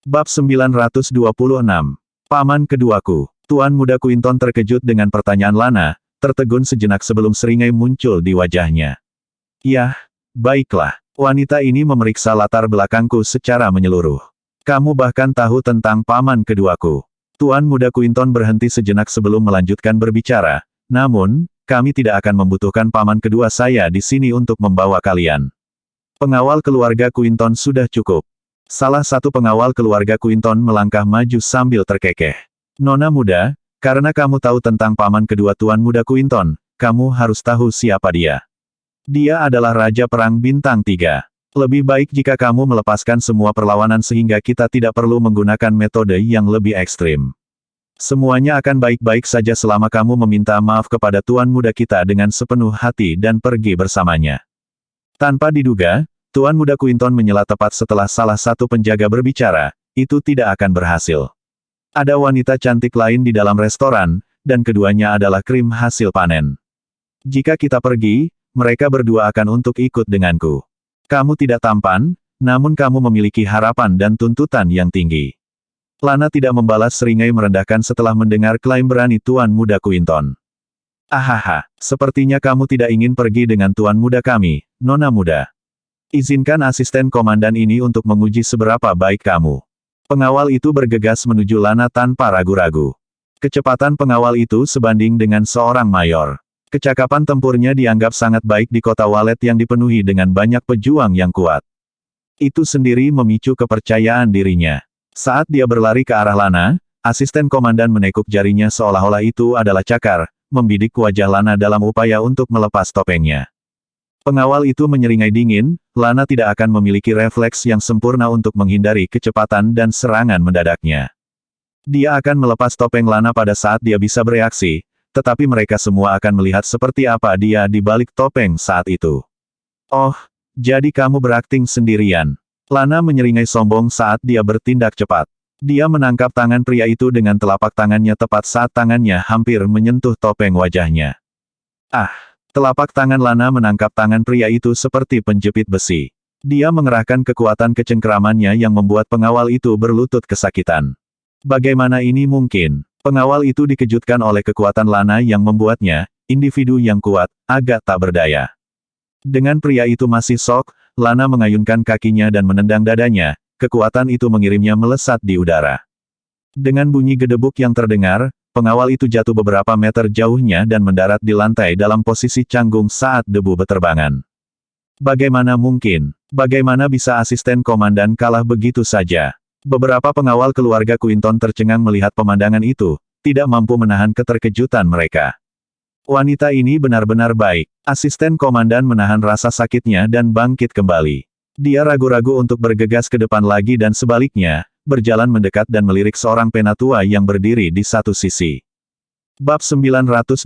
Bab 926. Paman keduaku. Tuan Muda Quinton terkejut dengan pertanyaan Lana, tertegun sejenak sebelum seringai muncul di wajahnya. Yah, baiklah. Wanita ini memeriksa latar belakangku secara menyeluruh. Kamu bahkan tahu tentang paman keduaku. Tuan Muda Quinton berhenti sejenak sebelum melanjutkan berbicara. Namun, kami tidak akan membutuhkan paman kedua saya di sini untuk membawa kalian. Pengawal keluarga Quinton sudah cukup. Salah satu pengawal keluarga Quinton melangkah maju sambil terkekeh. Nona muda, karena kamu tahu tentang paman kedua Tuan Muda Quinton, kamu harus tahu siapa dia. Dia adalah Raja Perang Bintang 3. Lebih baik jika kamu melepaskan semua perlawanan sehingga kita tidak perlu menggunakan metode yang lebih ekstrim. Semuanya akan baik-baik saja selama kamu meminta maaf kepada Tuan Muda kita dengan sepenuh hati dan pergi bersamanya. Tanpa diduga, Tuan Muda Quinton menyela tepat setelah salah satu penjaga berbicara, itu tidak akan berhasil. Ada wanita cantik lain di dalam restoran, dan keduanya adalah krim hasil panen. Jika kita pergi, mereka berdua akan untuk ikut denganku. Kamu tidak tampan, namun kamu memiliki harapan dan tuntutan yang tinggi. Lana tidak membalas seringai merendahkan setelah mendengar klaim berani Tuan Muda Quinton. Ahaha, sepertinya kamu tidak ingin pergi dengan Tuan Muda kami, Nona Muda. Izinkan asisten komandan ini untuk menguji seberapa baik kamu. Pengawal itu bergegas menuju Lana tanpa ragu-ragu. Kecepatan pengawal itu sebanding dengan seorang mayor. Kecakapan tempurnya dianggap sangat baik di kota Walet yang dipenuhi dengan banyak pejuang yang kuat. Itu sendiri memicu kepercayaan dirinya. Saat dia berlari ke arah Lana, asisten komandan menekuk jarinya seolah-olah itu adalah cakar, membidik wajah Lana dalam upaya untuk melepas topengnya. Pengawal itu menyeringai dingin, Lana tidak akan memiliki refleks yang sempurna untuk menghindari kecepatan dan serangan mendadaknya. Dia akan melepas topeng Lana pada saat dia bisa bereaksi, tetapi mereka semua akan melihat seperti apa dia di balik topeng saat itu. Oh, jadi kamu berakting sendirian. Lana menyeringai sombong saat dia bertindak cepat. Dia menangkap tangan pria itu dengan telapak tangannya tepat saat tangannya hampir menyentuh topeng wajahnya. Ah! Telapak tangan Lana menangkap tangan pria itu seperti penjepit besi. Dia mengerahkan kekuatan kecengkeramannya yang membuat pengawal itu berlutut kesakitan. Bagaimana ini mungkin? Pengawal itu dikejutkan oleh kekuatan Lana yang membuatnya, individu yang kuat, agak tak berdaya. Dengan pria itu masih sok, Lana mengayunkan kakinya dan menendang dadanya, kekuatan itu mengirimnya melesat di udara. Dengan bunyi gedebuk yang terdengar, pengawal itu jatuh beberapa meter jauhnya dan mendarat di lantai dalam posisi canggung saat debu beterbangan. Bagaimana mungkin? Bagaimana bisa asisten komandan kalah begitu saja? Beberapa pengawal keluarga Quinton tercengang melihat pemandangan itu, tidak mampu menahan keterkejutan mereka. Wanita ini benar-benar baik. Asisten komandan menahan rasa sakitnya dan bangkit kembali. Dia ragu-ragu untuk bergegas ke depan lagi dan sebaliknya, berjalan mendekat dan melirik seorang penatua yang berdiri di satu sisi. Bab 927.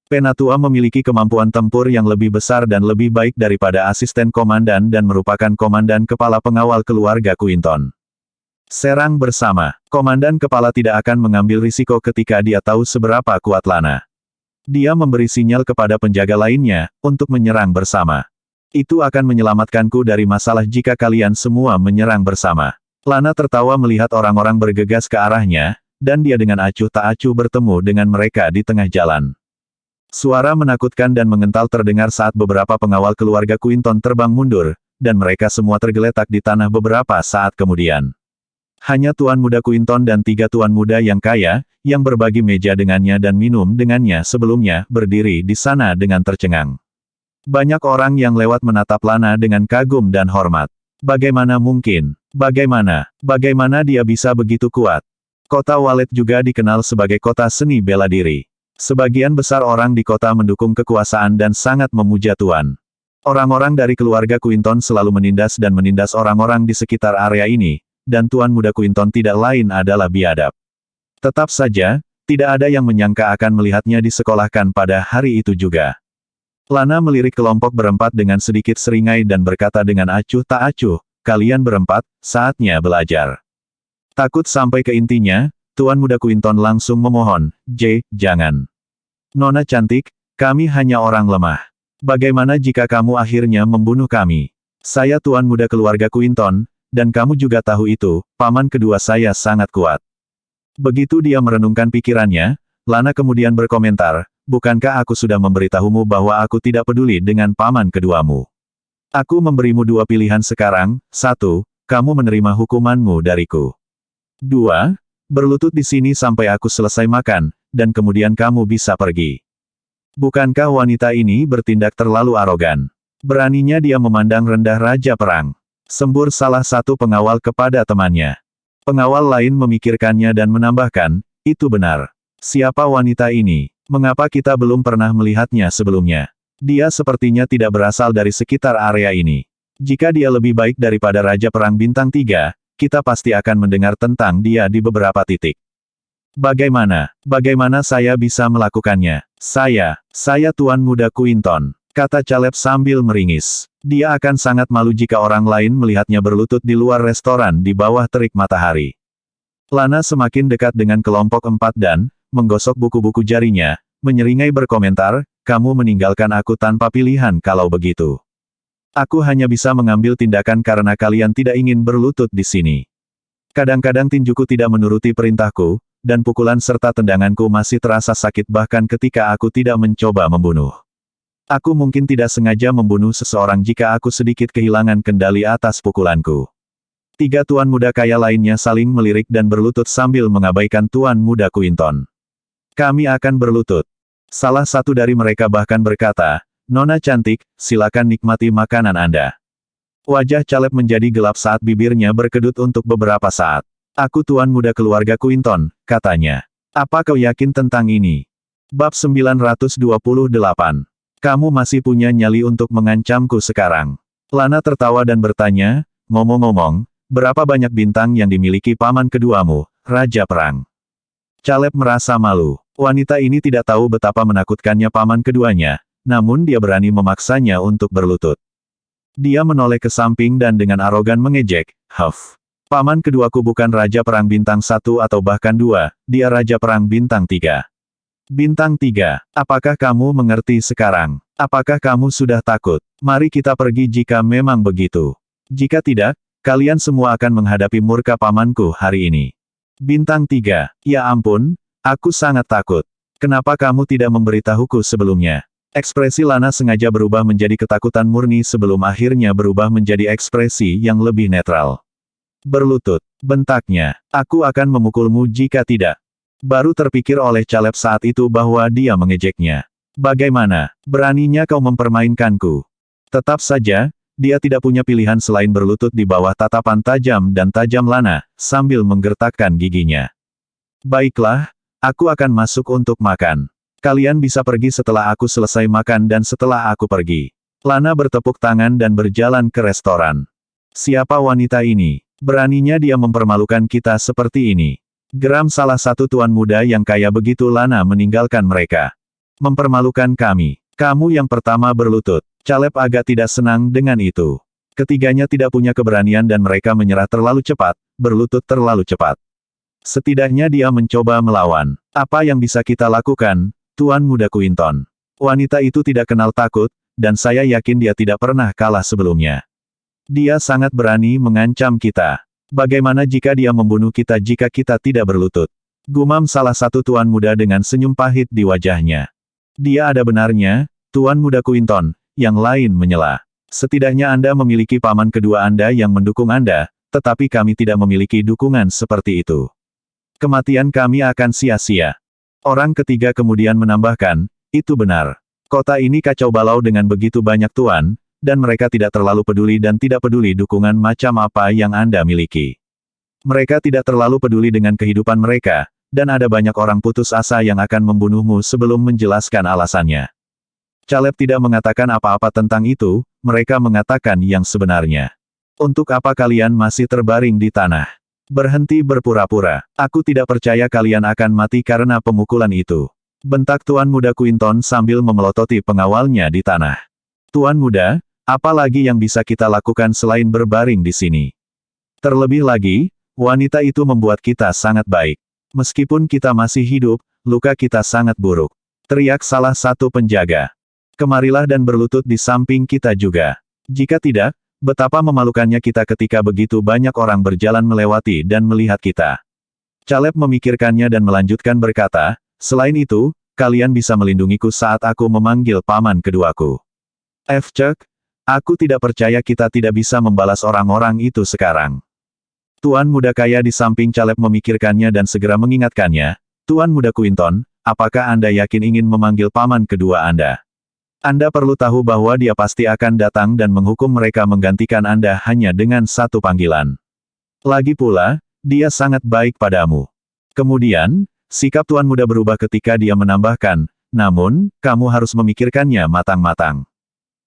Penatua memiliki kemampuan tempur yang lebih besar dan lebih baik daripada asisten komandan dan merupakan komandan kepala pengawal keluarga Quinton. Serang bersama. Komandan kepala tidak akan mengambil risiko ketika dia tahu seberapa kuat Lana. Dia memberi sinyal kepada penjaga lainnya, untuk menyerang bersama. Itu akan menyelamatkanku dari masalah jika kalian semua menyerang bersama. Lana tertawa melihat orang-orang bergegas ke arahnya, dan dia dengan acuh tak acuh bertemu dengan mereka di tengah jalan. Suara menakutkan dan mengental terdengar saat beberapa pengawal keluarga Quinton terbang mundur, dan mereka semua tergeletak di tanah beberapa saat kemudian. Hanya Tuan Muda Quinton dan 3 Tuan Muda yang kaya, yang berbagi meja dengannya dan minum dengannya sebelumnya, berdiri di sana dengan tercengang. Banyak orang yang lewat menatap Lana dengan kagum dan hormat. Bagaimana mungkin? Bagaimana dia bisa begitu kuat? Kota Walet juga dikenal sebagai kota seni bela diri. Sebagian besar orang di kota mendukung kekuasaan dan sangat memuja Tuan. Orang-orang dari keluarga Quinton selalu menindas orang-orang di sekitar area ini, dan Tuan Muda Quinton tidak lain adalah biadab. Tetap saja, tidak ada yang menyangka akan melihatnya disekolahkan pada hari itu juga. Lana melirik kelompok berempat dengan sedikit seringai dan berkata dengan acuh tak acuh, kalian berempat, saatnya belajar. Takut sampai ke intinya, Tuan Muda Quinton langsung memohon, jangan. Nona cantik, kami hanya orang lemah. Bagaimana jika kamu akhirnya membunuh kami? Saya Tuan Muda keluarga Quinton, dan kamu juga tahu itu, paman kedua saya sangat kuat. Begitu dia merenungkan pikirannya, Lana kemudian berkomentar, bukankah aku sudah memberitahumu bahwa aku tidak peduli dengan paman keduamu? Aku memberimu dua pilihan sekarang, satu, kamu menerima hukumanmu dariku. Dua, berlutut di sini sampai aku selesai makan, dan kemudian kamu bisa pergi. Bukankah wanita ini bertindak terlalu arogan? Beraninya dia memandang rendah Raja Perang. Sembur salah satu pengawal kepada temannya. Pengawal lain memikirkannya dan menambahkan, itu benar. Siapa wanita ini? Mengapa kita belum pernah melihatnya sebelumnya? Dia sepertinya tidak berasal dari sekitar area ini. Jika dia lebih baik daripada Raja Perang Bintang 3, kita pasti akan mendengar tentang dia di beberapa titik. Bagaimana saya bisa melakukannya? Saya Tuan Muda Quinton, kata Caleb sambil meringis. Dia akan sangat malu jika orang lain melihatnya berlutut di luar restoran di bawah terik matahari. Lana semakin dekat dengan kelompok 4 dan, menggosok buku-buku jarinya, menyeringai berkomentar, kamu meninggalkan aku tanpa pilihan kalau begitu. Aku hanya bisa mengambil tindakan karena kalian tidak ingin berlutut di sini. Kadang-kadang tinjuku tidak menuruti perintahku, dan pukulan serta tendanganku masih terasa sakit bahkan ketika aku tidak mencoba membunuh. Aku mungkin tidak sengaja membunuh seseorang jika aku sedikit kehilangan kendali atas pukulanku. Tiga tuan muda kaya lainnya saling melirik dan berlutut sambil mengabaikan Tuan Muda Quinton. Kami akan berlutut. Salah satu dari mereka bahkan berkata, Nona cantik, silakan nikmati makanan Anda. Wajah Caleb menjadi gelap saat bibirnya berkedut untuk beberapa saat. Aku Tuan Muda keluarga Quinton, katanya. Apa kau yakin tentang ini? Bab 928. Kamu masih punya nyali untuk mengancamku sekarang. Lana tertawa dan bertanya, ngomong-ngomong, berapa banyak bintang yang dimiliki paman keduamu, Raja Perang? Caleb merasa malu. Wanita ini tidak tahu betapa menakutkannya paman keduanya, namun dia berani memaksanya untuk berlutut. Dia menoleh ke samping dan dengan arogan mengejek, Huff. Paman keduaku bukan Raja Perang Bintang 1 atau bahkan 2, dia Raja Perang Bintang 3. Bintang 3, apakah kamu mengerti sekarang? Apakah kamu sudah takut? Mari kita pergi jika memang begitu. Jika tidak, kalian semua akan menghadapi murka pamanku hari ini. Bintang 3, ya ampun, aku sangat takut. Kenapa kamu tidak memberitahuku sebelumnya? Ekspresi Lana sengaja berubah menjadi ketakutan murni sebelum akhirnya berubah menjadi ekspresi yang lebih netral. Berlutut, bentaknya, aku akan memukulmu jika tidak. Baru terpikir oleh Caleb saat itu bahwa dia mengejeknya. Bagaimana, beraninya kau mempermainkanku? Tetap saja, dia tidak punya pilihan selain berlutut di bawah tatapan tajam dan tajam Lana, sambil menggertakkan giginya. Baiklah, aku akan masuk untuk makan. Kalian bisa pergi setelah aku selesai makan dan setelah aku pergi. Lana bertepuk tangan dan berjalan ke restoran. Siapa wanita ini? Beraninya dia mempermalukan kita seperti ini. Geram salah satu tuan muda yang kaya begitu Lana meninggalkan mereka. Mempermalukan kami. Kamu yang pertama berlutut. Caleb agak tidak senang dengan itu. Ketiganya tidak punya keberanian dan mereka menyerah terlalu cepat, berlutut terlalu cepat. Setidaknya dia mencoba melawan. Apa yang bisa kita lakukan, Tuan Muda Quinton? Wanita itu tidak kenal takut, dan saya yakin dia tidak pernah kalah sebelumnya. Dia sangat berani mengancam kita. Bagaimana jika dia membunuh kita jika kita tidak berlutut? Gumam salah satu tuan muda dengan senyum pahit di wajahnya. Dia ada benarnya, Tuan Muda Quinton, yang lain menyela. Setidaknya Anda memiliki paman kedua Anda yang mendukung Anda, tetapi kami tidak memiliki dukungan seperti itu. Kematian kami akan sia-sia. Orang ketiga kemudian menambahkan, itu benar. Kota ini kacau balau dengan begitu banyak tuan, dan mereka tidak terlalu peduli dan tidak peduli dukungan macam apa yang Anda miliki. Mereka tidak terlalu peduli dengan kehidupan mereka, dan ada banyak orang putus asa yang akan membunuhmu sebelum menjelaskan alasannya. Caleb tidak mengatakan apa-apa tentang itu, mereka mengatakan yang sebenarnya. Untuk apa kalian masih terbaring di tanah? Berhenti berpura-pura. Aku tidak percaya kalian akan mati karena pemukulan itu. Bentak Tuan Muda Quinton sambil memelototi pengawalnya di tanah. Tuan Muda, apa lagi yang bisa kita lakukan selain berbaring di sini? Terlebih lagi, wanita itu membuat kita sangat baik. Meskipun kita masih hidup, luka kita sangat buruk. Teriak salah satu penjaga. Kemarilah dan berlutut di samping kita juga. Jika tidak, Betapa memalukannya kita ketika begitu banyak orang berjalan melewati dan melihat kita. Caleb memikirkannya dan melanjutkan berkata, selain itu, kalian bisa melindungiku saat aku memanggil paman keduaku. Chuck, aku tidak percaya kita tidak bisa membalas orang-orang itu sekarang. Tuan Muda Kaya di samping Caleb memikirkannya dan segera mengingatkannya, Tuan Muda Quinton, apakah Anda yakin ingin memanggil paman kedua Anda? Anda perlu tahu bahwa dia pasti akan datang dan menghukum mereka menggantikan Anda hanya dengan satu panggilan. Lagi pula, dia sangat baik padamu. Kemudian, sikap Tuan Muda berubah ketika dia menambahkan, namun, kamu harus memikirkannya matang-matang.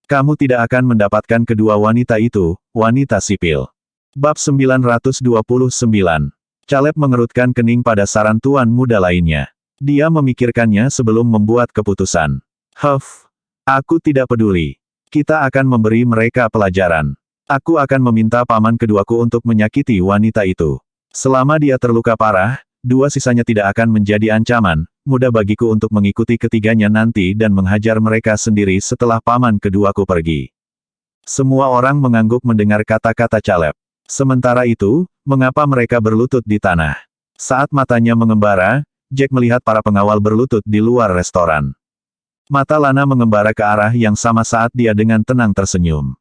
Kamu tidak akan mendapatkan kedua wanita itu, wanita sipil. Bab 929. Caleb mengerutkan kening pada saran Tuan Muda lainnya. Dia memikirkannya sebelum membuat keputusan. Aku tidak peduli. Kita akan memberi mereka pelajaran. Aku akan meminta paman keduaku untuk menyakiti wanita itu. Selama dia terluka parah, dua sisanya tidak akan menjadi ancaman, mudah bagiku untuk mengikuti ketiganya nanti dan menghajar mereka sendiri setelah paman keduaku pergi. Semua orang mengangguk mendengar kata-kata Caleb. Sementara itu, mengapa mereka berlutut di tanah? Saat matanya mengembara, Jack melihat para pengawal berlutut di luar restoran. Mata Lana mengembara ke arah yang sama saat dia dengan tenang tersenyum.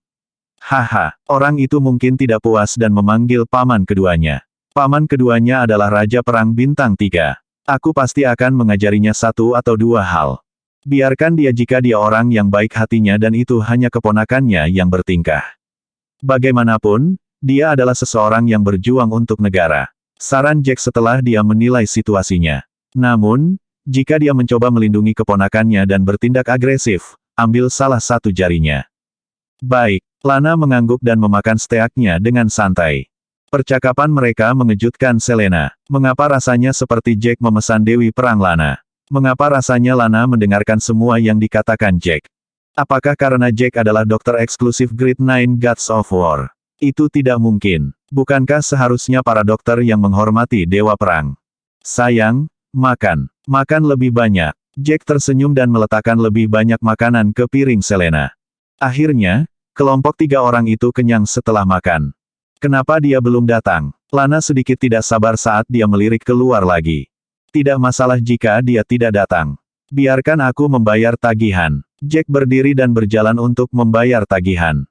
Haha, orang itu mungkin tidak puas dan memanggil paman keduanya. Paman keduanya adalah Raja Perang Bintang 3. Aku pasti akan mengajarinya satu atau dua hal. Biarkan dia jika dia orang yang baik hatinya dan itu hanya keponakannya yang bertingkah. Bagaimanapun, dia adalah seseorang yang berjuang untuk negara. Saran Jack setelah dia menilai situasinya. Namun, jika dia mencoba melindungi keponakannya dan bertindak agresif, ambil salah satu jarinya. Baik, Lana mengangguk dan memakan steaknya dengan santai. Percakapan mereka mengejutkan Selena. Mengapa rasanya seperti Jack memesan Dewi Perang Lana? Mengapa rasanya Lana mendengarkan semua yang dikatakan Jack? Apakah karena Jack adalah dokter eksklusif Great Nine Gods of War? Itu tidak mungkin. Bukankah seharusnya para dokter yang menghormati Dewa Perang? Sayang, makan. Makan lebih banyak. Jack tersenyum dan meletakkan lebih banyak makanan ke piring Selena. Akhirnya, kelompok tiga orang itu kenyang setelah makan. Kenapa dia belum datang? Lana sedikit tidak sabar saat dia melirik keluar lagi. Tidak masalah jika dia tidak datang. Biarkan aku membayar tagihan. Jack berdiri dan berjalan untuk membayar tagihan.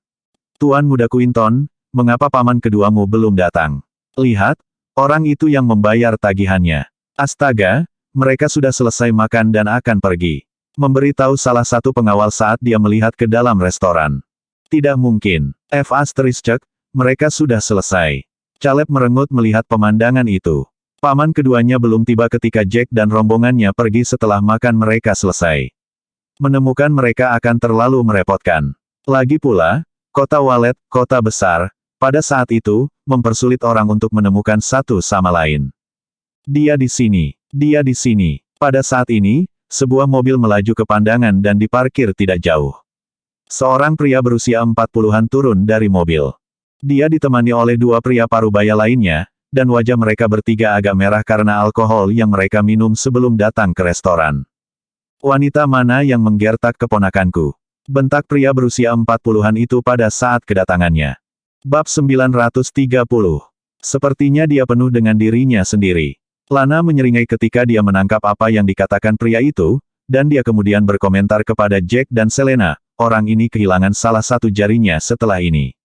Tuan Muda Quinton, mengapa paman keduamu belum datang? Lihat, orang itu yang membayar tagihannya. Astaga, mereka sudah selesai makan dan akan pergi. Memberitahu salah satu pengawal saat dia melihat ke dalam restoran. Tidak mungkin. Chuck, mereka sudah selesai. Caleb merengut melihat pemandangan itu. Paman keduanya belum tiba ketika Jack dan rombongannya pergi setelah makan mereka selesai. Menemukan mereka akan terlalu merepotkan. Lagi pula, kota Walet, kota besar, pada saat itu, mempersulit orang untuk menemukan satu sama lain. Dia di sini. Dia di sini. Pada saat ini, sebuah mobil melaju ke pandangan dan diparkir tidak jauh. Seorang pria berusia 40-an turun dari mobil. Dia ditemani oleh dua pria parubaya lainnya, dan wajah mereka bertiga agak merah karena alkohol yang mereka minum sebelum datang ke restoran. Wanita mana yang menggertak keponakanku? Bentak pria berusia 40-an itu pada saat kedatangannya. Bab 930. Sepertinya dia penuh dengan dirinya sendiri. Lana menyeringai ketika dia menangkap apa yang dikatakan pria itu, dan dia kemudian berkomentar kepada Jack dan Selena, orang ini kehilangan salah satu jarinya setelah ini.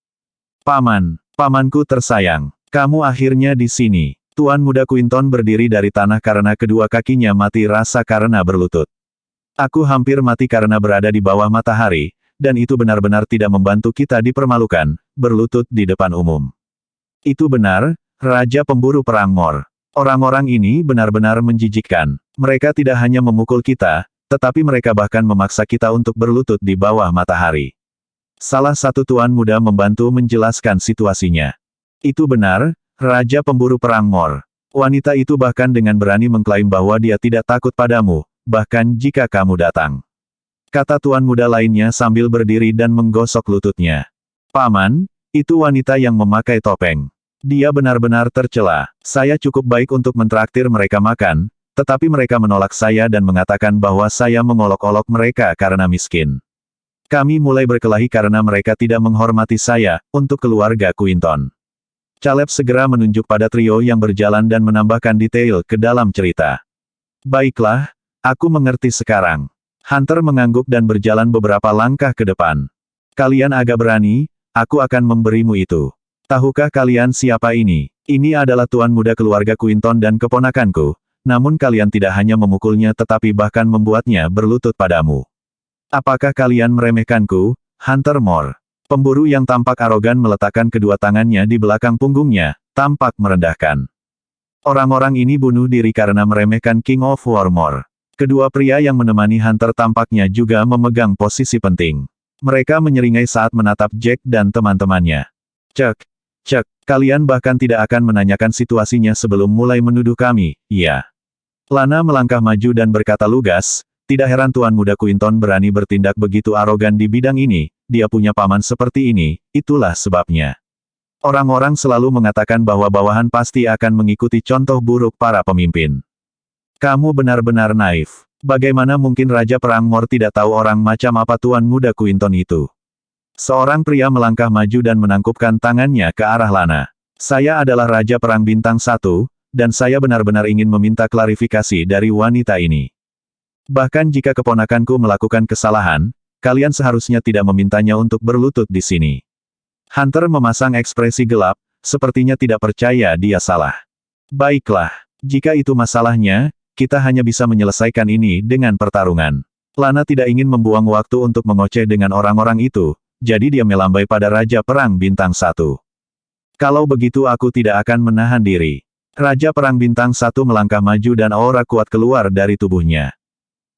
Pamanku tersayang, kamu akhirnya di sini. Tuan Muda Quinton berdiri dari tanah karena kedua kakinya mati rasa karena berlutut. Aku hampir mati karena berada di bawah matahari, dan itu benar-benar tidak membantu kita dipermalukan, berlutut di depan umum. Itu benar, Raja Pemburu Perang Mor. Orang-orang ini benar-benar menjijikkan. Mereka tidak hanya memukul kita, tetapi mereka bahkan memaksa kita untuk berlutut di bawah matahari. Salah satu tuan muda membantu menjelaskan situasinya. Itu benar, Raja Pemburu Perang Mor. Wanita itu bahkan dengan berani mengklaim bahwa dia tidak takut padamu, bahkan jika kamu datang. Kata tuan muda lainnya sambil berdiri dan menggosok lututnya. Paman, itu wanita yang memakai topeng. Dia benar-benar tercela. Saya cukup baik untuk mentraktir mereka makan, tetapi mereka menolak saya dan mengatakan bahwa saya mengolok-olok mereka karena miskin. Kami mulai berkelahi karena mereka tidak menghormati saya, untuk keluarga Quinton. Caleb segera menunjuk pada trio yang berjalan dan menambahkan detail ke dalam cerita. Baiklah, aku mengerti sekarang. Hunter mengangguk dan berjalan beberapa langkah ke depan. Kalian agak berani, aku akan memberimu itu. Tahukah kalian siapa ini? Ini adalah tuan muda keluarga Quinton dan keponakanku, namun kalian tidak hanya memukulnya tetapi bahkan membuatnya berlutut padamu. Apakah kalian meremehkanku, Hunter Moore? Pemburu yang tampak arogan meletakkan kedua tangannya di belakang punggungnya, tampak merendahkan. Orang-orang ini bunuh diri karena meremehkan King of War Moore. Kedua pria yang menemani Hunter tampaknya juga memegang posisi penting. Mereka menyeringai saat menatap Jack dan teman-temannya. Cek, kalian bahkan tidak akan menanyakan situasinya sebelum mulai menuduh kami, iya. Lana melangkah maju dan berkata lugas, tidak heran tuan muda Quinton berani bertindak begitu arogan di bidang ini, dia punya paman seperti ini, itulah sebabnya. Orang-orang selalu mengatakan bahwa bawahan pasti akan mengikuti contoh buruk para pemimpin. Kamu benar-benar naif. Bagaimana mungkin Raja Perang Moore tidak tahu orang macam apa tuan muda Quinton itu? Seorang pria melangkah maju dan menangkupkan tangannya ke arah Lana. Saya adalah Raja Perang Bintang 1, dan saya benar-benar ingin meminta klarifikasi dari wanita ini. Bahkan jika keponakanku melakukan kesalahan, kalian seharusnya tidak memintanya untuk berlutut di sini. Hunter memasang ekspresi gelap, sepertinya tidak percaya dia salah. Baiklah, jika itu masalahnya, kita hanya bisa menyelesaikan ini dengan pertarungan. Lana tidak ingin membuang waktu untuk mengoceh dengan orang-orang itu, jadi dia melambai pada Raja Perang Bintang 1. Kalau begitu aku tidak akan menahan diri. Raja Perang Bintang 1 melangkah maju dan aura kuat keluar dari tubuhnya.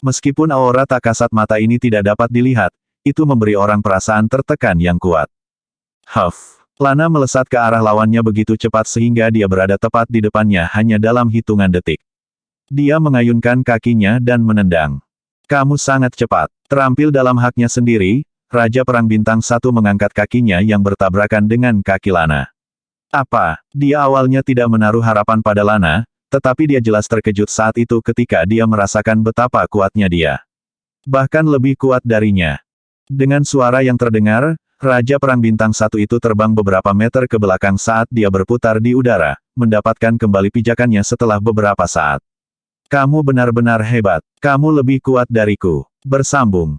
Meskipun aura tak kasat mata ini tidak dapat dilihat, itu memberi orang perasaan tertekan yang kuat. Huff. Lana melesat ke arah lawannya begitu cepat sehingga dia berada tepat di depannya hanya dalam hitungan detik. Dia mengayunkan kakinya dan menendang. Kamu sangat cepat. Terampil dalam haknya sendiri, Raja Perang Bintang 1 mengangkat kakinya yang bertabrakan dengan kaki Lana. Apa? Dia awalnya tidak menaruh harapan pada Lana, tetapi dia jelas terkejut saat itu ketika dia merasakan betapa kuatnya dia. Bahkan lebih kuat darinya. Dengan suara yang terdengar, Raja Perang Bintang 1 itu terbang beberapa meter ke belakang saat dia berputar di udara, mendapatkan kembali pijakannya setelah beberapa saat. Kamu benar-benar hebat. Kamu lebih kuat dariku. Bersambung.